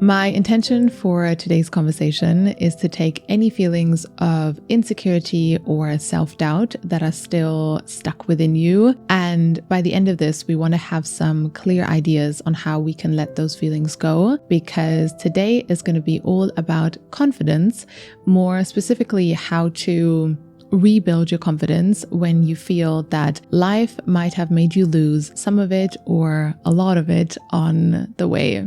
My intention for today's conversation is to take any feelings of insecurity or self-doubt that are still stuck within you. And by the end of this, we want to have some clear ideas on how we can let those feelings go, because today is going to be all about confidence, more specifically how to rebuild your confidence when you feel that life might have made you lose some of it or a lot of it on the way.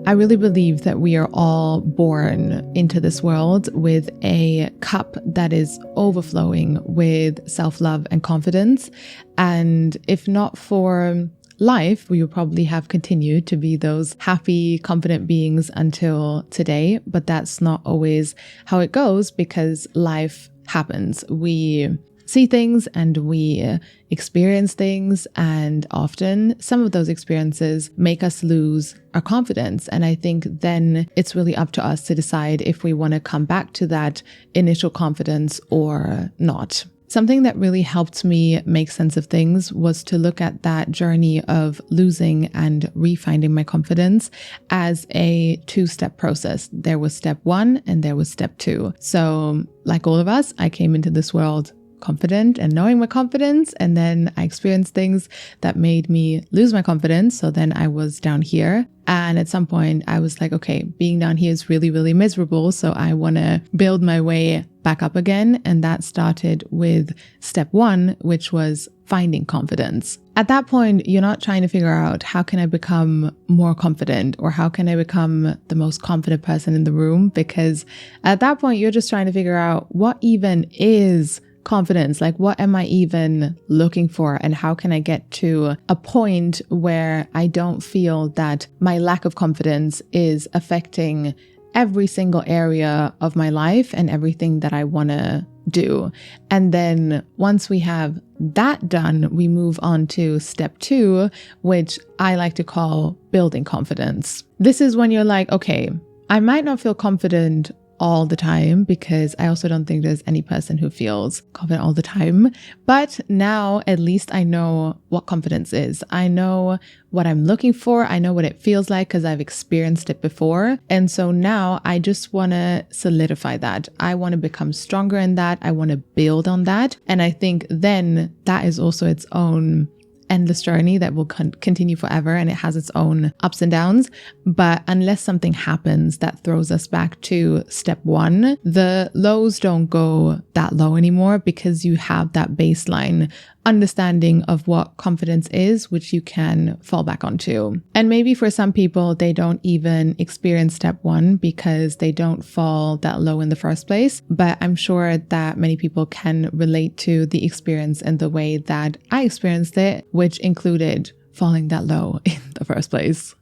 I really believe that we are all born into this world with a cup that is overflowing with self-love and confidence. And if not for life, we would probably have continued to be those happy, confident beings until today. But that's not always how it goes, because life happens. We see things and we experience things, and often some of those experiences make us lose our confidence. And I think then it's really up to us to decide if we want to come back to that initial confidence or not. Something that really helped me make sense of things was to look at that journey of losing and refinding my confidence as a two-step process. There was step one and there was step two. So like all of us, I came into this world confident and knowing my confidence, and then I experienced things that made me lose my confidence. So then I was down here, and at some point I was like, okay, being down here is really, really miserable, so I want to build my way back up again. And that started with step one, which was finding confidence. At that point, you're not trying to figure out how can I become more confident or how can I become the most confident person in the room, because at that point you're just trying to figure out what even is confidence. Like, what am I even looking for, and how can I get to a point where I don't feel that my lack of confidence is affecting every single area of my life and everything that I want to do. And then once we have that done, we move on to step two, which I like to call building confidence. This is when you're like, okay, I might not feel confident all the time, because I also don't think there's any person who feels confident all the time. But now at least I know what confidence is. I know what I'm looking for. I know what it feels like because I've experienced it before. And so now I just want to solidify that. I want to become stronger in that. I want to build on that. And I think then that is also its own endless journey that will continue forever, and it has its own ups and downs. But unless something happens that throws us back to step one, the lows don't go that low anymore, because you have that baseline understanding of what confidence is, which you can fall back onto. And maybe for some people, they don't even experience step one because they don't fall that low in the first place. But I'm sure that many people can relate to the experience and the way that I experienced it, which included falling that low in the first place.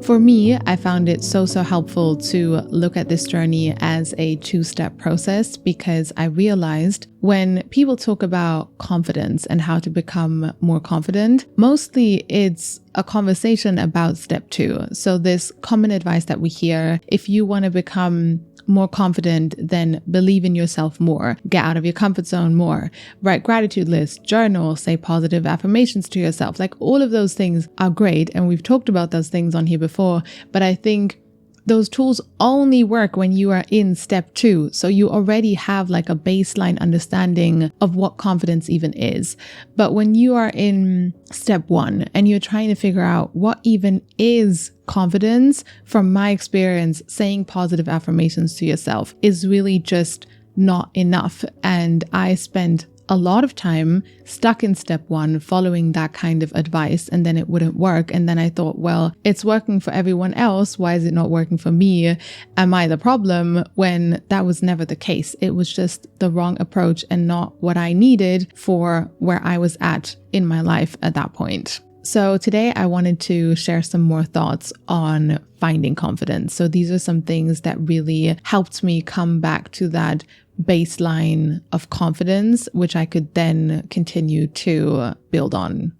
For me, I found it so helpful to look at this journey as a two-step process, because I realized when people talk about confidence and how to become more confident, mostly it's a conversation about step two. So this common advice that we hear, if you want to become more confident, then believe in yourself more, get out of your comfort zone more, write gratitude lists, journal, say positive affirmations to yourself. Like, all of those things are great. And we've talked about those things on here before, but I think those tools only work when you are in step two. So you already have like a baseline understanding of what confidence even is. But when you are in step one and you're trying to figure out what even is confidence, from my experience, saying positive affirmations to yourself is really just not enough. And I spent a lot of time stuck in step one, following that kind of advice, and then it wouldn't work. And then I thought, well, it's working for everyone else. Why is it not working for me? Am I the problem? When that was never the case. It was just the wrong approach and not what I needed for where I was at in my life at that point. So today I wanted to share some more thoughts on finding confidence. So these are some things that really helped me come back to that baseline of confidence, which I could then continue to build on.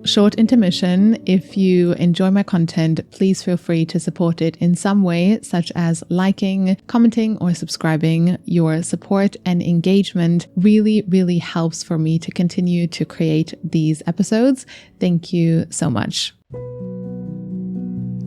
Short intermission. If you enjoy my content, please feel free to support it in some way, such as liking, commenting, or subscribing. Your support and engagement really, really helps for me to continue to create these episodes. Thank you so much.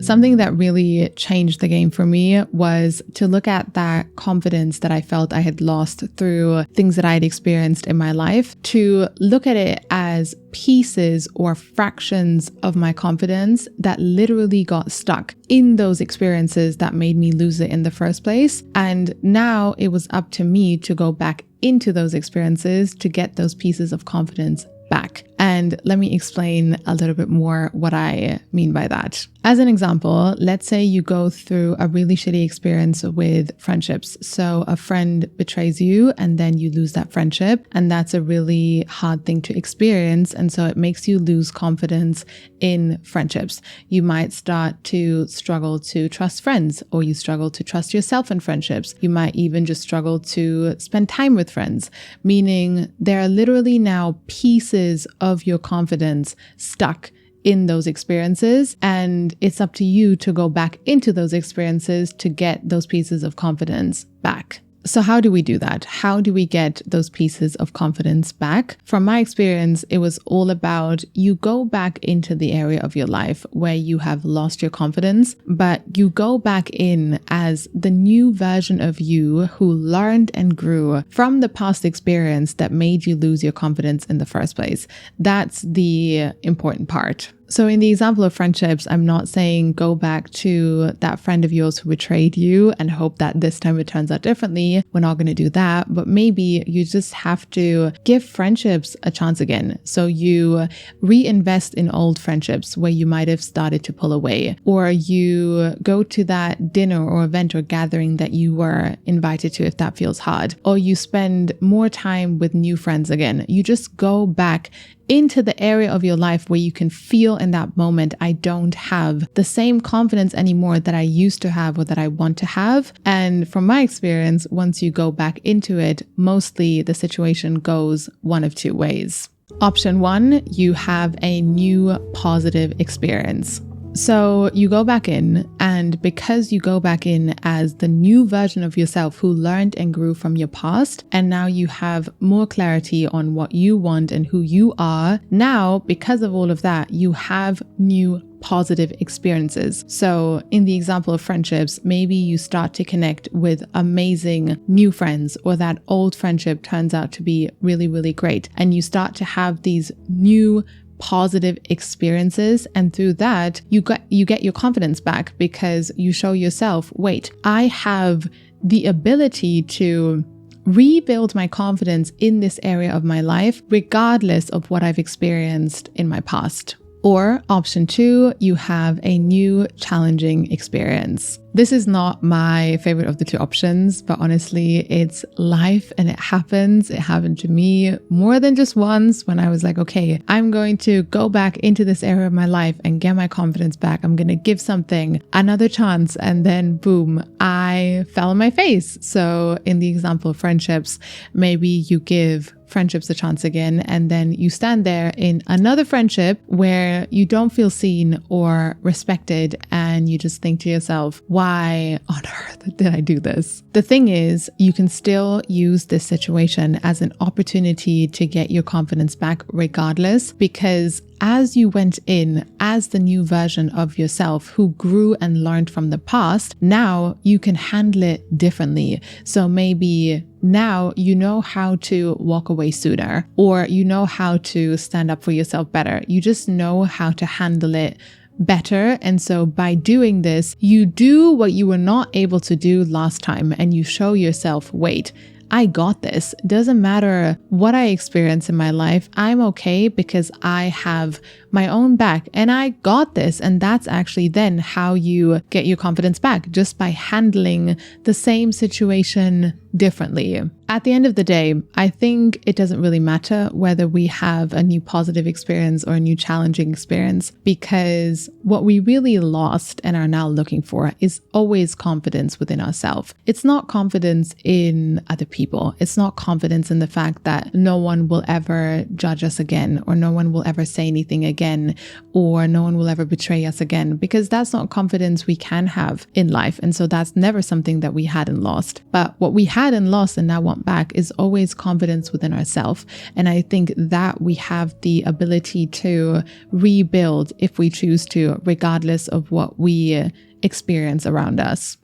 Something that really changed the game for me was to look at that confidence that I felt I had lost through things that I had experienced in my life, to look at it as pieces or fractions of my confidence that literally got stuck in those experiences that made me lose it in the first place. And now it was up to me to go back into those experiences to get those pieces of confidence back. And let me explain a little bit more what I mean by that. As an example, let's say you go through a really shitty experience with friendships. So a friend betrays you and then you lose that friendship. And that's a really hard thing to experience. And so it makes you lose confidence in friendships. You might start to struggle to trust friends, or you struggle to trust yourself in friendships. You might even just struggle to spend time with friends, meaning there are literally now pieces of your confidence stuck in those experiences, and it's up to you to go back into those experiences to get those pieces of confidence back. So how do we do that? How do we get those pieces of confidence back? From my experience, it was all about you go back into the area of your life where you have lost your confidence, but you go back in as the new version of you who learned and grew from the past experience that made you lose your confidence in the first place. That's the important part. So in the example of friendships, I'm not saying go back to that friend of yours who betrayed you and hope that this time it turns out differently. We're not going to do that. But maybe you just have to give friendships a chance again. So you reinvest in old friendships where you might have started to pull away, or you go to that dinner or event or gathering that you were invited to if that feels hard, or you spend more time with new friends again. You just go back into the area of your life where you can feel in that moment, I don't have the same confidence anymore that I used to have or that I want to have. And from my experience, once you go back into it, mostly the situation goes one of two ways. Option one, you have a new positive experience. So you go back in, and because you go back in as the new version of yourself who learned and grew from your past, and now you have more clarity on what you want and who you are, now because of all of that, you have new positive experiences. So in the example of friendships, maybe you start to connect with amazing new friends, or that old friendship turns out to be really, really great. And you start to have these new positive experiences, and through that you get your confidence back, because you show yourself, wait, I have the ability to rebuild my confidence in this area of my life regardless of what I've experienced in my past. Or option two, you have a new challenging experience. This is not my favorite of the two options, but honestly, it's life and it happens. It happened to me more than just once when I was like, okay, I'm going to go back into this area of my life and get my confidence back. I'm going to give something another chance. And then boom, I fell on my face. So in the example of friendships, maybe you give friendships a chance again, and then you stand there in another friendship where you don't feel seen or respected, and you just think to yourself, why on earth did I do this? The thing is, you can still use this situation as an opportunity to get your confidence back regardless, because as you went in as the new version of yourself who grew and learned from the past, now you can handle it differently. So maybe now you know how to walk away sooner, or you know how to stand up for yourself better. You just know how to handle it better. And so by doing this, you do what you were not able to do last time, and you show yourself, wait, I got this. Doesn't matter what I experience in my life. I'm okay because I have my own back and I got this. And that's actually then how you get your confidence back, just by handling the same situation differently. At the end of the day, I think it doesn't really matter whether we have a new positive experience or a new challenging experience, because what we really lost and are now looking for is always confidence within ourselves. It's not confidence in other people. It's not confidence in the fact that no one will ever judge us again, or no one will ever say anything again, or no one will ever betray us again, because that's not confidence we can have in life. And so that's never something that we hadn't lost. But what we hadn't lost and now want back is always confidence within ourselves. And I think that we have the ability to rebuild if we choose to, regardless of what we experience around us.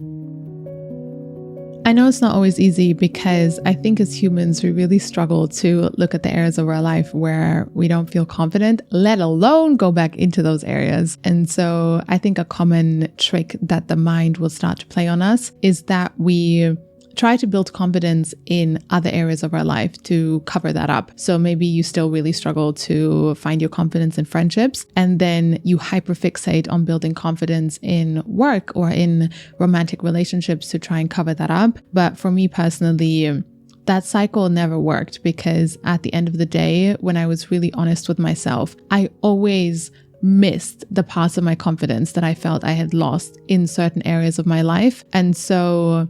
I know it's not always easy, because I think as humans, we really struggle to look at the areas of our life where we don't feel confident, let alone go back into those areas. And so I think a common trick that the mind will start to play on us is that we try to build confidence in other areas of our life to cover that up. So maybe you still really struggle to find your confidence in friendships, and then you hyperfixate on building confidence in work or in romantic relationships to try and cover that up. But for me personally, that cycle never worked, because at the end of the day, when I was really honest with myself, I always missed the parts of my confidence that I felt I had lost in certain areas of my life. And so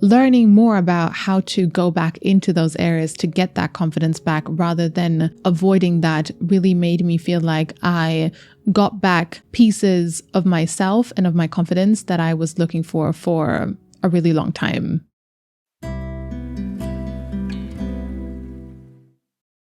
learning more about how to go back into those areas to get that confidence back rather than avoiding that really made me feel like I got back pieces of myself and of my confidence that I was looking for a really long time.